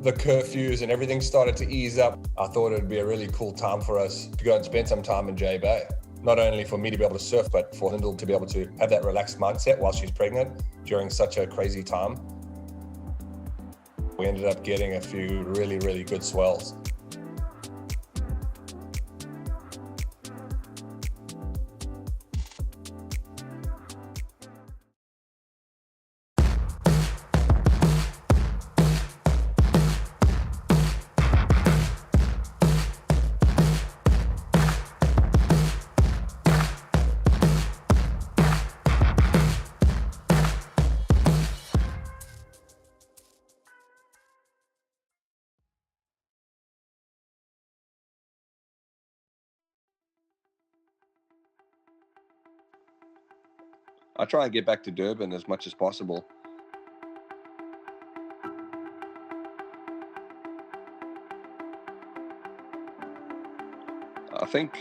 the curfews and everything started to ease up, I thought it'd be a really cool time for us to go and spend some time in JBay. Not only for me to be able to surf, but for Lyndall to be able to have that relaxed mindset while she's pregnant during such a crazy time. We ended up getting a few really, really good swells. I try and get back to Durban as much as possible. I think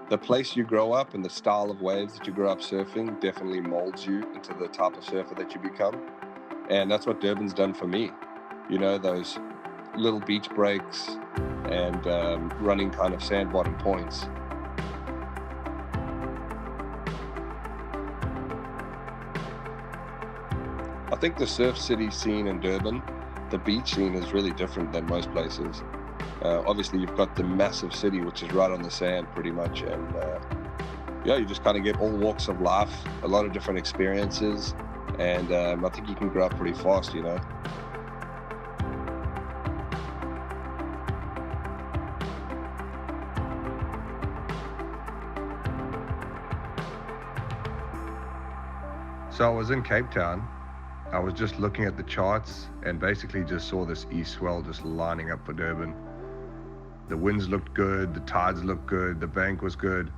the place you grow up and the style of waves that you grow up surfing definitely molds you into the type of surfer that you become. And that's what Durban's done for me. You know, those little beach breaks and running kind of sand bottom points. I think the surf city scene in Durban, the beach scene, is really different than most places. Obviously, you've got the massive city, which is right on the sand pretty much. And yeah, you just kind of get all walks of life, a lot of different experiences. And I think you can grow up pretty fast, you know. So I was in Cape Town. I was just looking at the charts and basically just saw this east swell just lining up for Durban. The winds looked good, the tides looked good, the bank was good.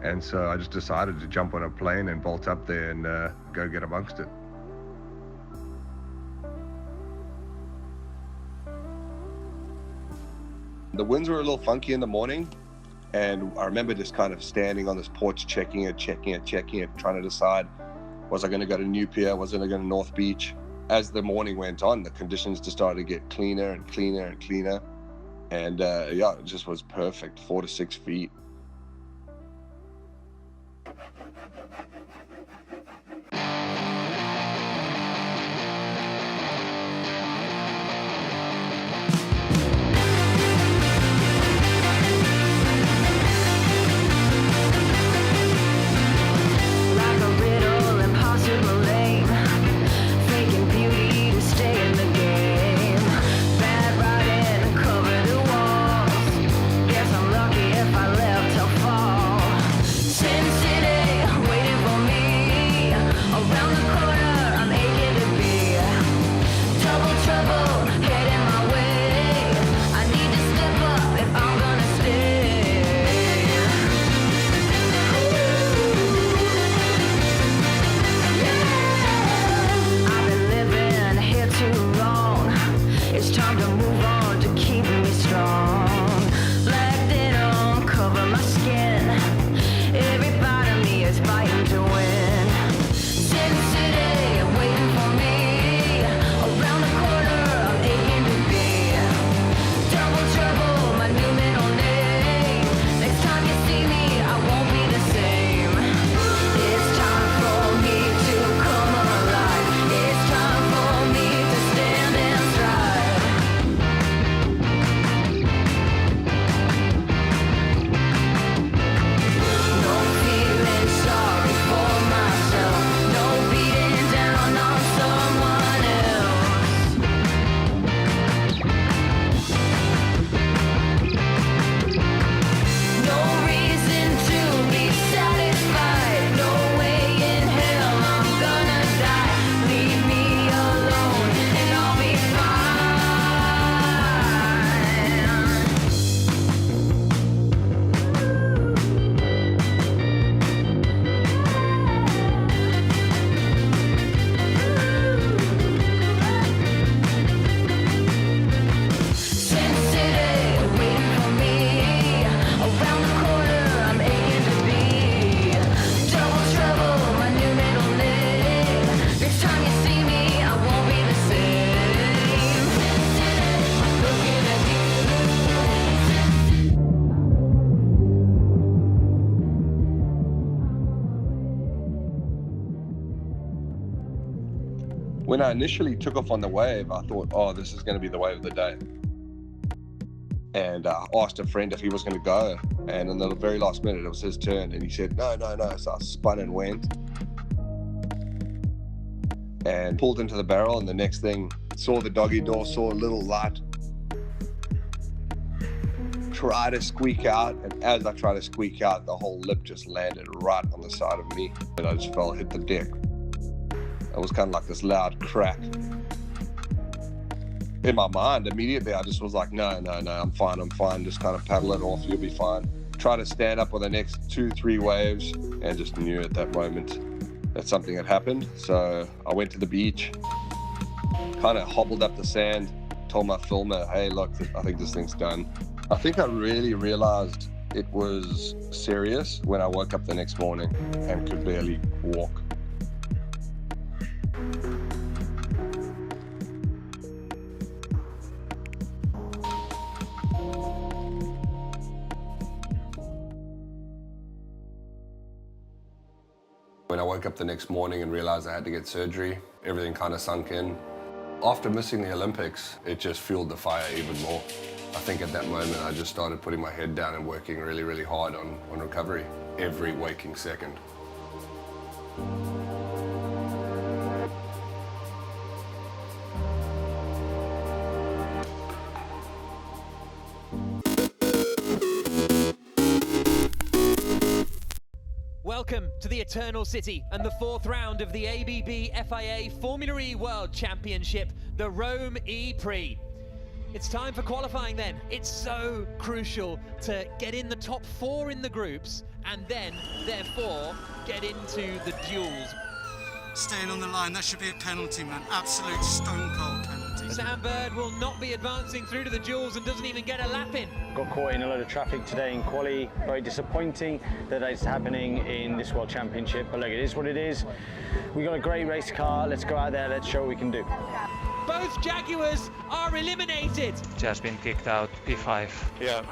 And so I just decided to jump on a plane and bolt up there and go get amongst it. The winds were a little funky in the morning. And I remember just kind of standing on this porch, checking it, trying to decide, was I going to go to New Pier? Was I going to go to North Beach? As the morning went on, the conditions just started to get cleaner and cleaner and cleaner. And yeah, it just was perfect, 4 to 6 feet. If I left When I initially took off on the wave, I thought, oh, this is going to be the wave of the day. And I asked a friend if he was going to go. And in the very last minute, it was his turn. And he said, no. So I spun and went. And pulled into the barrel. And the next thing, saw the doggy door, saw a little light. Tried to squeak out. And as I tried to squeak out, the whole lip just landed right on the side of me. And I just hit the deck. It was kind of like this loud crack. In my mind, immediately, I just was like, no, I'm fine. Just kind of paddle it off, you'll be fine. Try to stand up on the next 2-3 waves and just knew at that moment that something had happened. So I went to the beach, kind of hobbled up the sand, told my filmer, hey, look, I think this thing's done. I think I really realized it was serious when I woke up the next morning and could barely walk. When I woke up the next morning and realized I had to get surgery, everything kind of sunk in. After missing the Olympics, it just fueled the fire even more. I think at that moment I just started putting my head down and working really, really hard on recovery, every waking second. Welcome to the Eternal City and the fourth round of the ABB FIA Formula E World Championship, the Rome E-Prix. It's time for qualifying then. It's so crucial to get in the top 4 in the groups and then, therefore, get into the duels. Staying on the line, that should be a penalty, man. Absolute stone cold penalty. Sam Bird will not be advancing through to the duels and doesn't even get a lap in. Got caught in a load of traffic today in quali. Very disappointing that it's happening in this World Championship, but look, it is what it is. We got a great race car. Let's go out there, let's show what we can do. Both Jaguars are eliminated. Just been kicked out, P5. Yeah.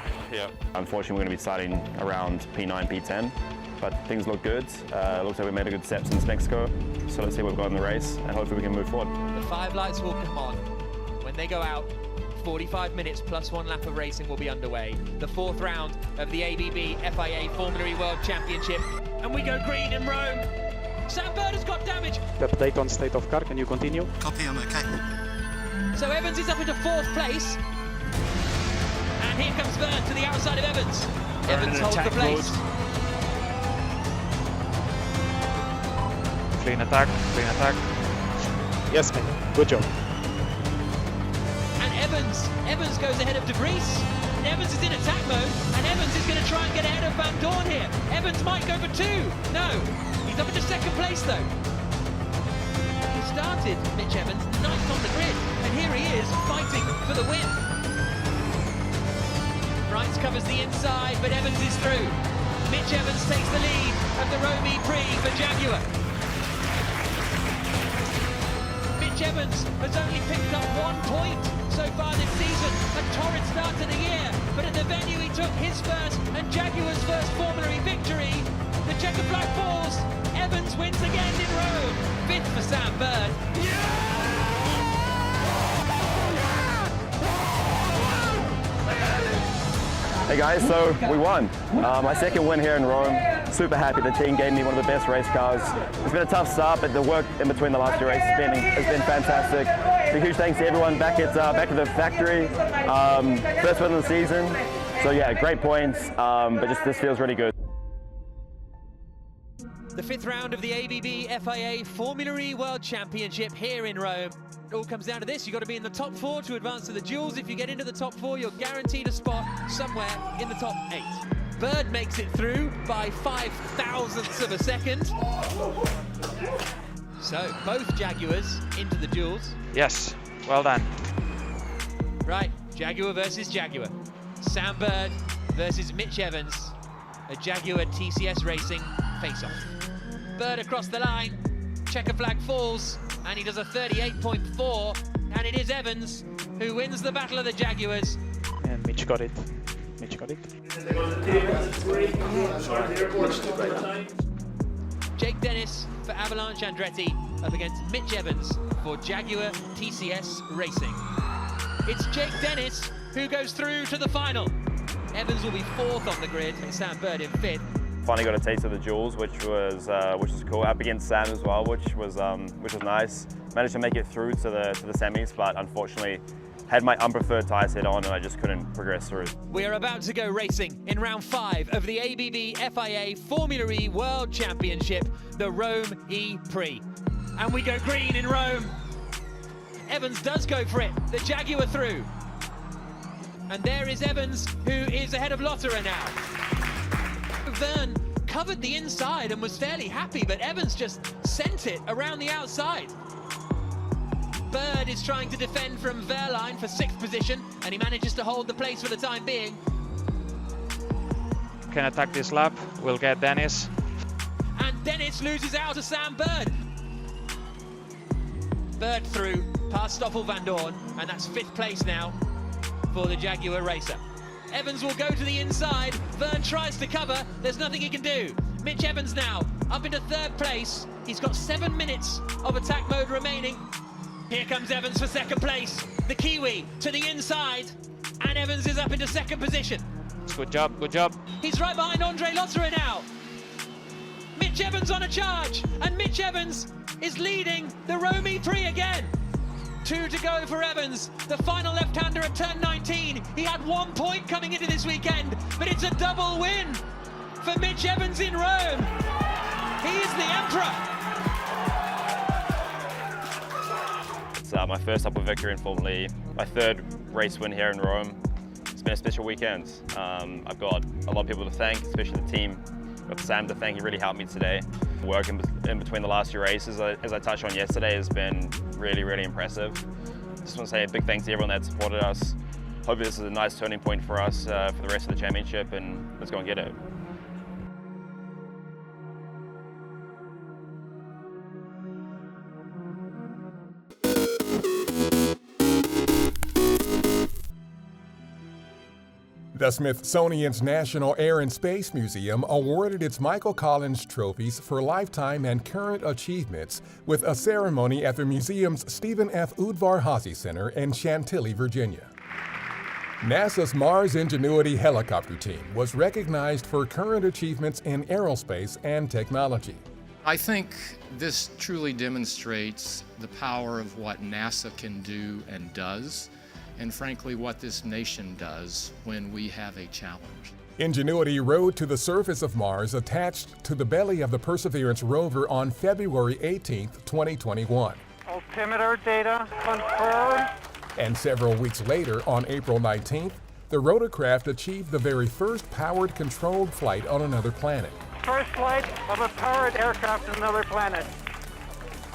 Unfortunately, we're going to be starting around P9, P10, but things look good. Looks like we made a good step since Mexico, so let's see what we've got in the race, and hopefully we can move forward. The 5 lights will come on. When they go out, 45 minutes plus 1 lap of racing will be underway. The fourth round of the ABB FIA Formula E World Championship, and we go green in Rome. Sam Bird has got damage. Update on state of car, can you continue? Copy, I'm okay. So Evans is up into 4th place. And here comes Bird to the outside of Evans. Evans holds the place. Clean attack. Yes, man. Good job. And Evans goes ahead of De Vries. And Evans is in attack mode. And Evans is going to try and get ahead of Van Dorn here. Evans might go for 2. No. He's up into 2nd place though. He started, Mitch Evans, ninth on the grid. And here he is fighting for the win. Brights covers the inside, but Evans is through. Mitch Evans takes the lead of the Rome E-Prix for Jaguar. Mitch Evans has only picked up 1 point so far this season. A torrid start to the year, but at the venue he took his first and Jaguar's first Formula E victory. The checker flag falls. Evans wins again in Rome. 5th for Sam Bird. Hey guys, so we won. My second win here in Rome. Super happy. The team gave me one of the best race cars. It's been a tough start, but the work in between the last 2 races has been fantastic. So huge thanks to everyone back at the factory. First win of the season. So yeah, great points, but just this feels really good. The 5th round of the ABB FIA Formula E World Championship here in Rome. It all comes down to this. You've got to be in the top 4 to advance to the duels. If you get into the top 4, you're guaranteed a spot somewhere in the top 8. Bird makes it through by 5,000ths of a second. So both Jaguars into the duels. Yes, well done. Right, Jaguar versus Jaguar. Sam Bird versus Mitch Evans. A Jaguar TCS Racing face-off. Bird across the line, checker flag falls, and he does a 38.4, and it is Evans who wins the Battle of the Jaguars. And Mitch got it. Jake Dennis for Avalanche Andretti up against Mitch Evans for Jaguar TCS Racing. It's Jake Dennis who goes through to the final. Evans will be 4th on the grid and Sam Bird in 5th. Finally got a taste of the duels, which was cool. Up against Sam as well, which was nice. Managed to make it through to the semis, but unfortunately had my unpreferred tyre set on and I just couldn't progress through. We are about to go racing in round 5 of the ABB FIA Formula E World Championship, the Rome E-Prix. And we go green in Rome. Evans does go for it, the Jaguar through. And there is Evans, who is ahead of Lotterer now. Vern covered the inside and was fairly happy, but Evans just sent it around the outside. Bird is trying to defend from Wehrlein for 6th position, and he manages to hold the place for the time being. Can attack this lap, we'll get Dennis. And Dennis loses out to Sam Bird. Bird through, past Stoffel van Dorn, and that's 5th place now for the Jaguar racer. Evans will go to the inside, Vern tries to cover, there's nothing he can do. Mitch Evans now, up into 3rd place. He's got 7 minutes of attack mode remaining. Here comes Evans for 2nd place. The Kiwi to the inside, and Evans is up into 2nd position. Good job, good job. He's right behind Andre Lotterer now. Mitch Evans on a charge, and Mitch Evans is leading the Rome E-Prix again. 2 to go for Evans, the final left-hander at turn 19. He had 1 point coming into this weekend, but it's a double win for Mitch Evans in Rome. He is the emperor. It's my first upper victory in Formula E, my 3rd race win here in Rome. It's been a special weekend. I've got a lot of people to thank, especially the team. I've got Sam to thank, he really helped me today. Work in between the last 2 races, as I touched on yesterday, has been really, really impressive. Just want to say a big thanks to everyone that supported us. Hopefully this is a nice turning point for us for the rest of the championship, and let's go and get it. The Smithsonian's National Air and Space Museum awarded its Michael Collins trophies for lifetime and current achievements with a ceremony at the museum's Stephen F. Udvar-Hazy Center in Chantilly, Virginia. NASA's Mars Ingenuity helicopter team was recognized for current achievements in aerospace and technology. I think this truly demonstrates the power of what NASA can do and does, and frankly what this nation does when we have a challenge. Ingenuity rode to the surface of Mars attached to the belly of the Perseverance rover on February 18, 2021. Altimeter data confirmed. And several weeks later, on April 19th, the rotorcraft achieved the very first powered controlled flight on another planet. First flight of a powered aircraft on another planet.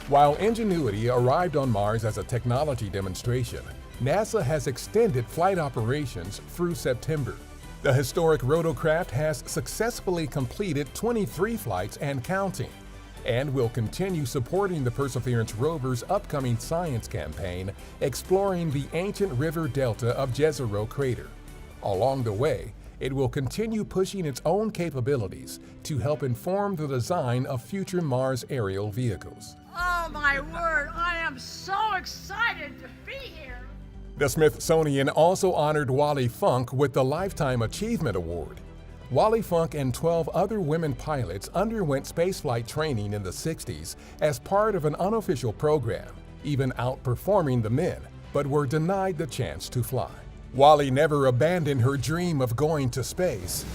While Ingenuity arrived on Mars as a technology demonstration, NASA has extended flight operations through September. The historic rotorcraft has successfully completed 23 flights and counting, and will continue supporting the Perseverance rover's upcoming science campaign exploring the ancient river delta of Jezero Crater. Along the way, it will continue pushing its own capabilities to help inform the design of future Mars aerial vehicles. Oh my word, I am so excited to be here! The Smithsonian also honored Wally Funk with the Lifetime Achievement Award. Wally Funk and 12 other women pilots underwent spaceflight training in the 60s as part of an unofficial program, even outperforming the men, but were denied the chance to fly. Wally never abandoned her dream of going to space,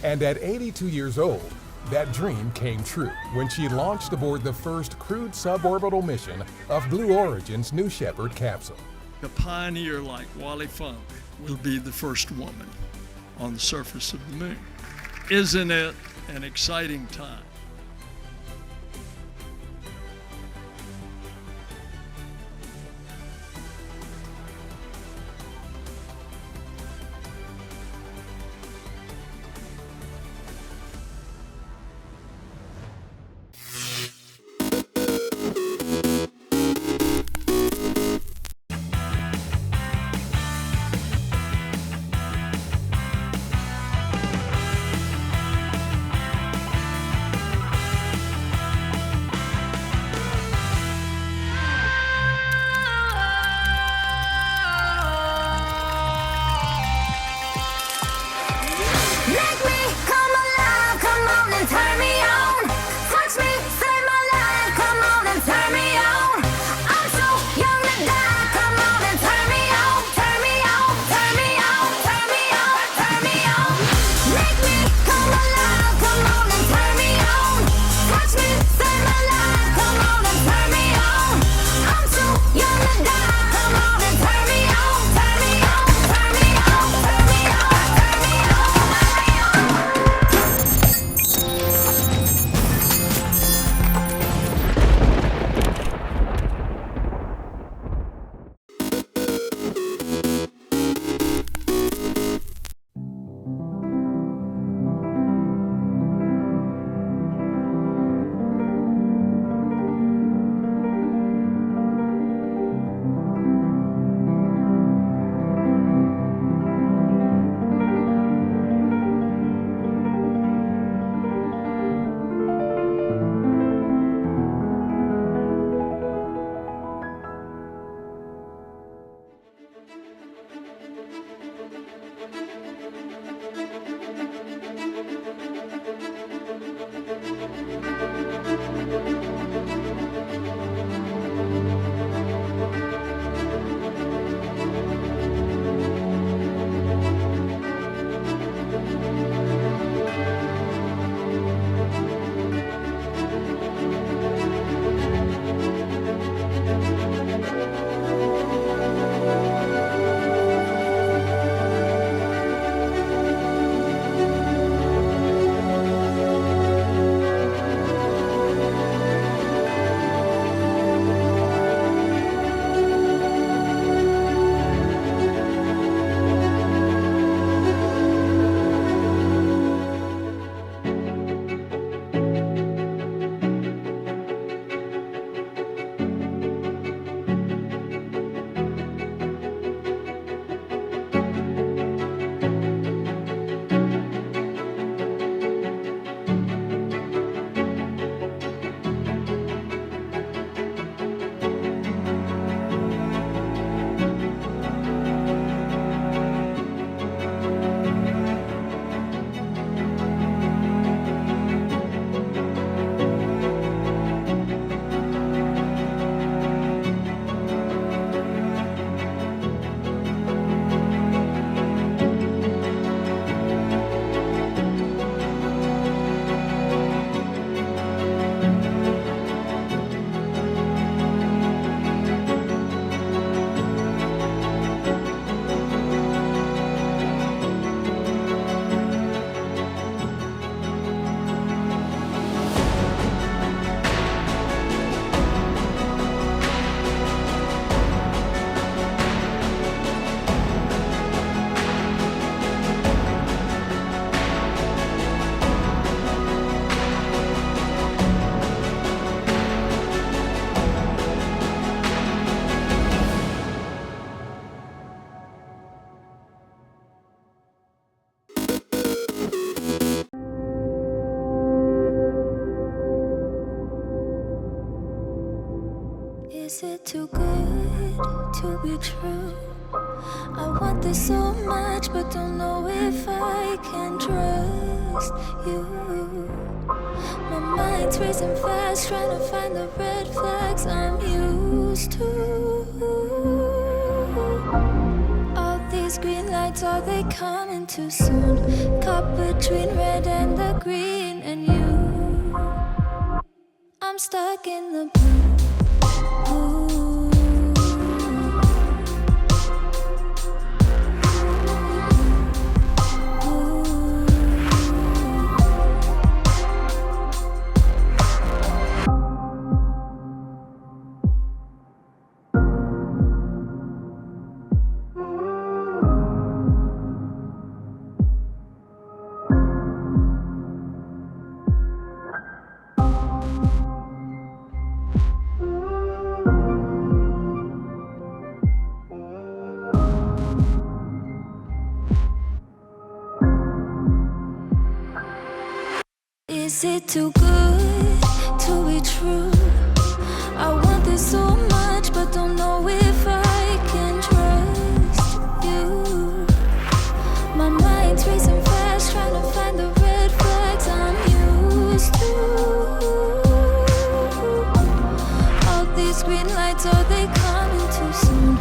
and at 82 years old, that dream came true when she launched aboard the first crewed suborbital mission of Blue Origin's New Shepard capsule. A pioneer like Wally Funk will be the first woman on the surface of the moon. Isn't it an exciting time? Is it too good to be true? I want this so much, but don't know if I can trust you. My mind's racing fast, trying to find the red flags I'm used to. All these green lights, are they coming too soon? Caught between red and the green, and you, I'm stuck in the blue. Is it too good to be true? I want this so much, but don't know if I can trust you. My mind's racing fast, trying to find the red flags I'm used to. All these green lights, are they coming too soon?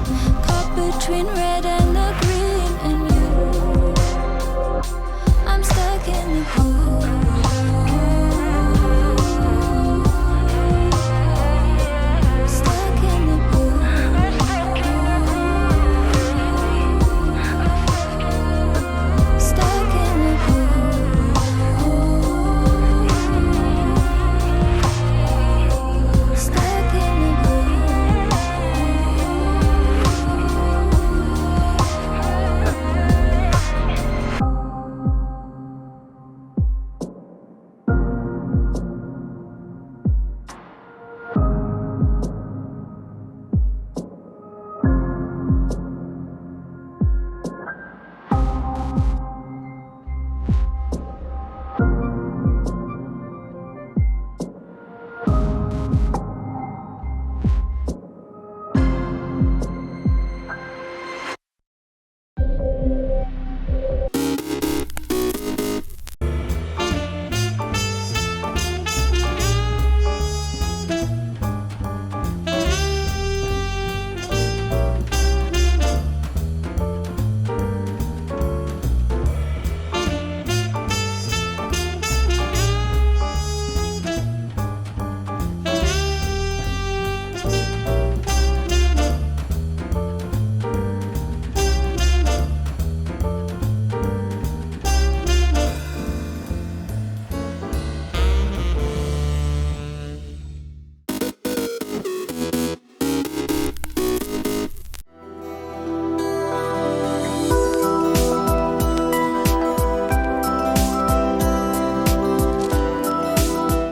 Caught between red and the green, and you, I'm stuck in the blue.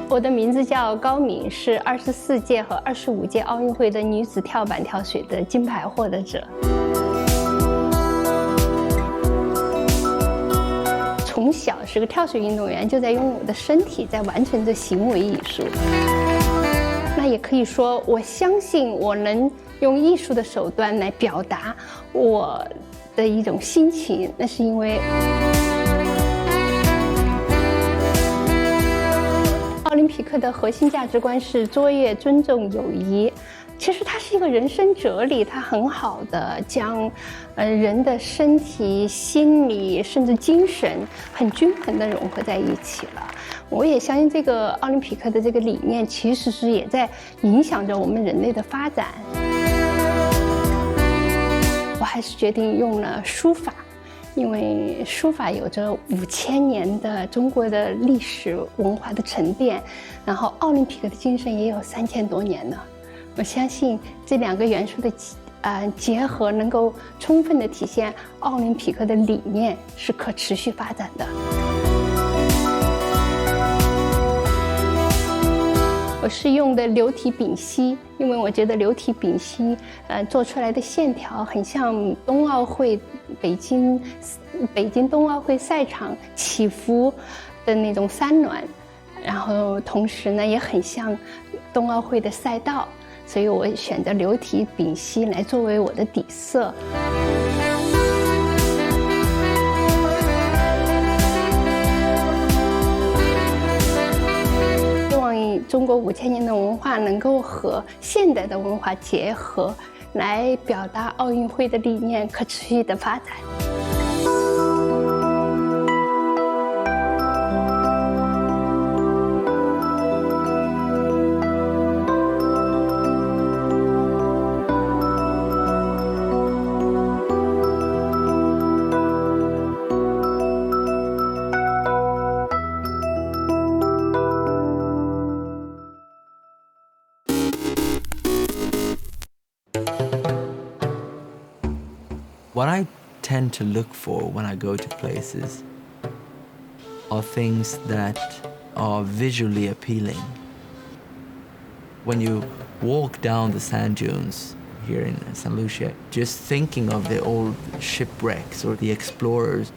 我的名字叫高敏，是24届和25届奥运会的女子跳板跳水的金牌获得者。从小是个跳水运动员，就在用我的身体在完成着行为艺术。那也可以说，我相信我能用艺术的手段来表达我的一种心情，那是因为奥林匹克的核心价值观是卓越、尊重、友谊。其实它是一个人生哲理，它很好的将人的身体、心理甚至精神很均衡的融合在一起了。我也相信这个奥林匹克的这个理念其实是也在影响着我们人类的发展。我还是决定用了书法，因为书法有着5000年的中国的历史文化的沉淀，然后奥林匹克的精神也有3000多年了。我相信这两个元素的结合，能够充分的体现奥林匹克的理念是可持续发展的。我是用的流体丙烯，因为我觉得流体丙烯做出来的线条很像冬奥会北京冬奥会赛场起伏的那种山峦，然后同时呢也很像冬奥会的赛道。所以我选择流体丙烯来作为我的底色。希望中国5000年的文化能够和现代的文化结合，来表达奥运会的理念可持续的发展。What I tend to look for when I go to places are things that are visually appealing. When you walk down the sand dunes here in St. Lucia, just thinking of the old shipwrecks or the explorers,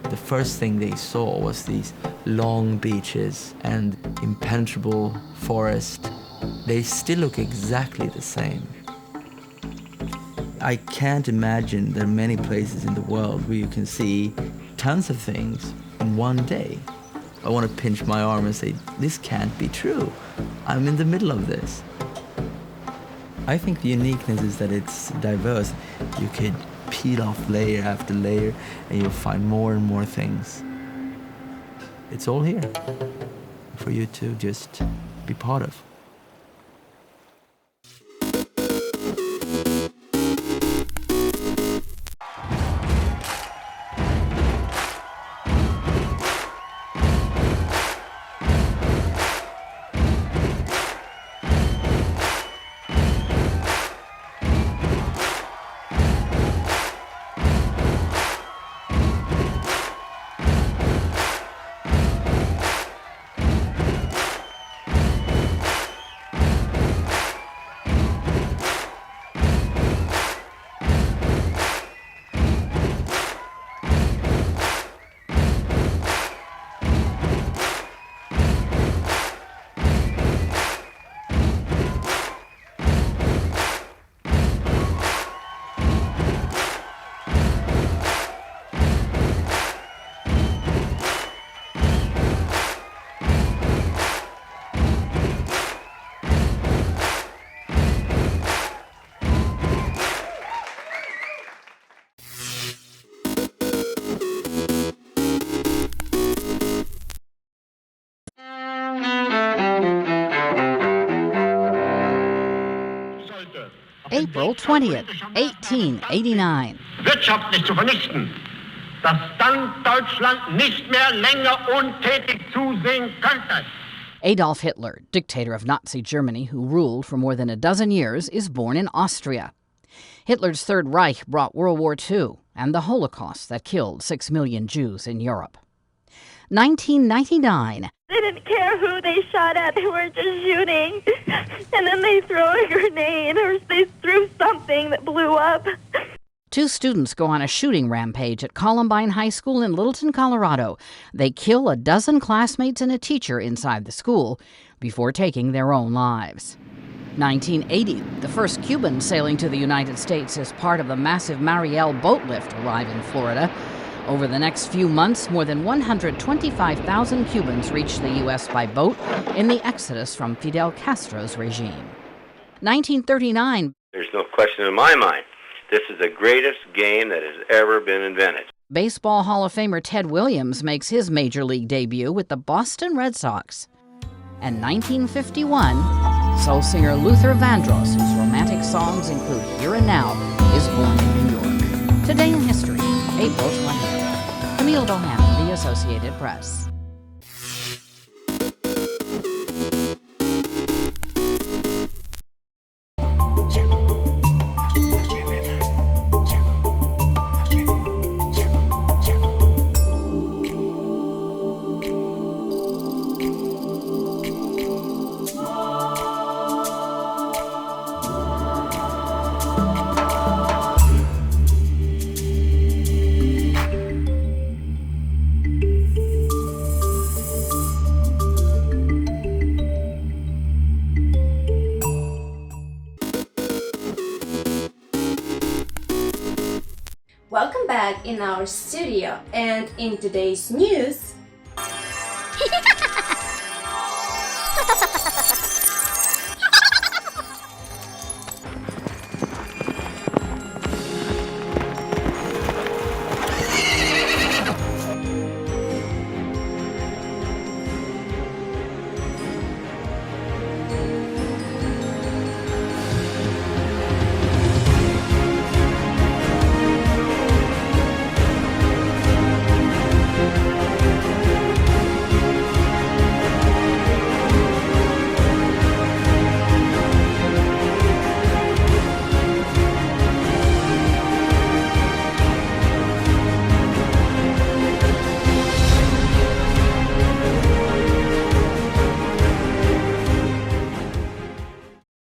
the first thing they saw was these long beaches and impenetrable forest. They still look exactly the same. I can't imagine there are many places in the world where you can see tons of things in one day. I want to pinch my arm and say, this can't be true. I'm in the middle of this. I think the uniqueness is that it's diverse. You could peel off layer after layer and you'll find more and more things. It's all here for you to just be part of. April 20th, 1889. Wirtschaftlich zu vernichten, dass dann Deutschland nicht mehr länger untätig zusehen könnte. Adolf Hitler, dictator of Nazi Germany who ruled for more than a dozen years, is born in Austria. Hitler's Third Reich brought World War II and the Holocaust that killed 6 million Jews in Europe. 1999. They didn't care who they shot at. They were just shooting. And then they throw a grenade or they threw something that blew up. 2 students go on a shooting rampage at Columbine High School in Littleton, Colorado. They kill a dozen classmates and a teacher inside the school before taking their own lives. 1980, the first Cubans sailing to the United States as part of the massive Mariel boat lift arrive in Florida. Over the next few months, more than 125,000 Cubans reached the U.S. by boat in the exodus from Fidel Castro's regime. 1939. There's no question in my mind. This is the greatest game that has ever been invented. Baseball Hall of Famer Ted Williams makes his major league debut with the Boston Red Sox. And 1951, soul singer Luther Vandross, whose romantic songs include Here and Now, is born in New York. Today in history, April 20th. Camille Bohannon, The Associated Press. Welcome back in our studio, and in today's news,